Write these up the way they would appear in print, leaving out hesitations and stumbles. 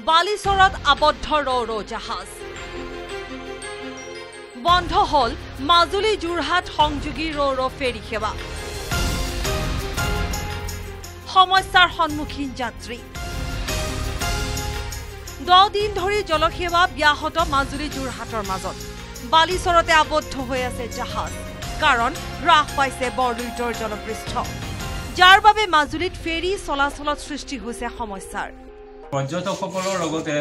বালিচৰত আবদ্ধ ৰ জাহাজ বন্ধ হল মাজুলী যোৰহাট সংযোগী ৰ ফেৰী সেৱা সমস্যাৰ সন্মুখীন যাত্ৰী 10 দিন ধৰি জলসেৱা ব্যাহত মাজুলী যোৰহাটৰ মাজত বালিচৰতে আবদ্ধ হৈ আছে জাহাজ কাৰণ হ্ৰাস পাইছে বৰলুইতৰ জলপৃষ্ঠ যাৰ বাবে মাজুলীত ফেৰী চলাচলত সৃষ্টি হৈছে সমস্যাৰ পৰ্যটকসকলৰ লগতে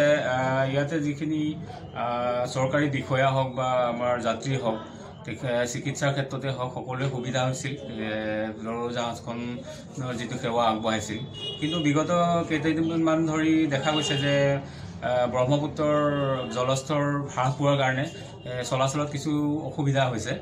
ইয়াতে যিখিনি চৰকাৰী বিষয়া হওক বা আমাৰ যাত্ৰী হওক চিকিৎসাৰ ক্ষেত্ৰতে হওক সকলোৱে সুবিধা হৈছিল জাহাজখনৰ যিটো সেৱা আগবঢ়াইছিল কিন্তু বিগত কেইদিনমান ধৰি দেখা গৈছে যে ব্ৰহ্মপুত্ৰৰ জলস্তৰ হ্ৰাস পোৱাৰ কাৰণে চলাচলত কিছু অসুবিধা হৈছে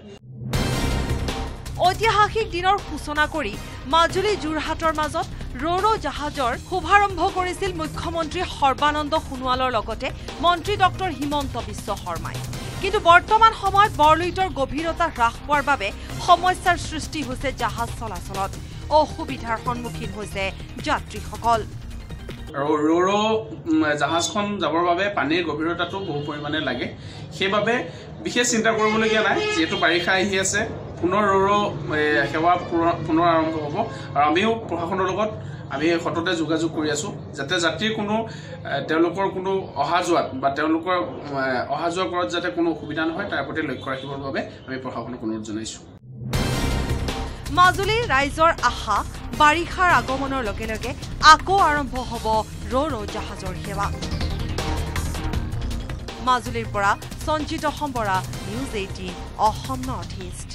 ঐতিহাসিক দিনৰ সূচনা কৰি মাজুলী যোৰহাটৰ মাজত ৰ জাহাজৰ শুভাৰম্ভ কৰিছিল মুখ্যমন্ত্ৰী সৰ্বানন্দ সোণোৱালৰ লগতে মন্ত্ৰী ডক্টৰ হিমন্ত বিশ্ব শৰ্মাই কিন্তু বৰ্তমান সময়ত বৰলুইতৰ গভীৰতা হ্ৰাস পোৱাৰ বাবে সমস্যাৰ সৃষ্টি হৈছে জাহাজ চলাচলত অসুবিধাৰ সন্মুখীন হৈছে যাত্ৰীসকল আৰু ৰ জাহাজখন যাবৰ বাবে পানীৰ গভীৰতাটো বহু পৰিমাণে লাগে সেইবাবে বিশেষ চিন্তা কৰিবলগীয়া নাই যেহেতু বাৰিষা আহি আছে পুনৰ ৰ সেৱা পুনৰ আৰম্ভ হ'ব আৰু আমিও প্ৰশাসনৰ লগত আমি সততে যোগাযোগ কৰি আছো যাতে যাত্ৰীৰ কোনো তেওঁলোকৰ কোনো অহা যোৱাত বা তেওঁলোকৰ অহা যোৱা কৰাত যাতে কোনো অসুবিধা নহয় তাৰ প্ৰতি লক্ষ্য ৰাখিবৰ বাবে আমি প্ৰশাসনক অনুৰোধ জনাইছো মাজুলীৰ ৰাইজৰ আশা বাৰিষাৰ আগমনৰ লগে লগে আকৌ আৰম্ভ হ'ব ৰ জাহাজৰ সেৱা মাজুলীৰ পৰা Sanjit Sambara news 18 Assam North east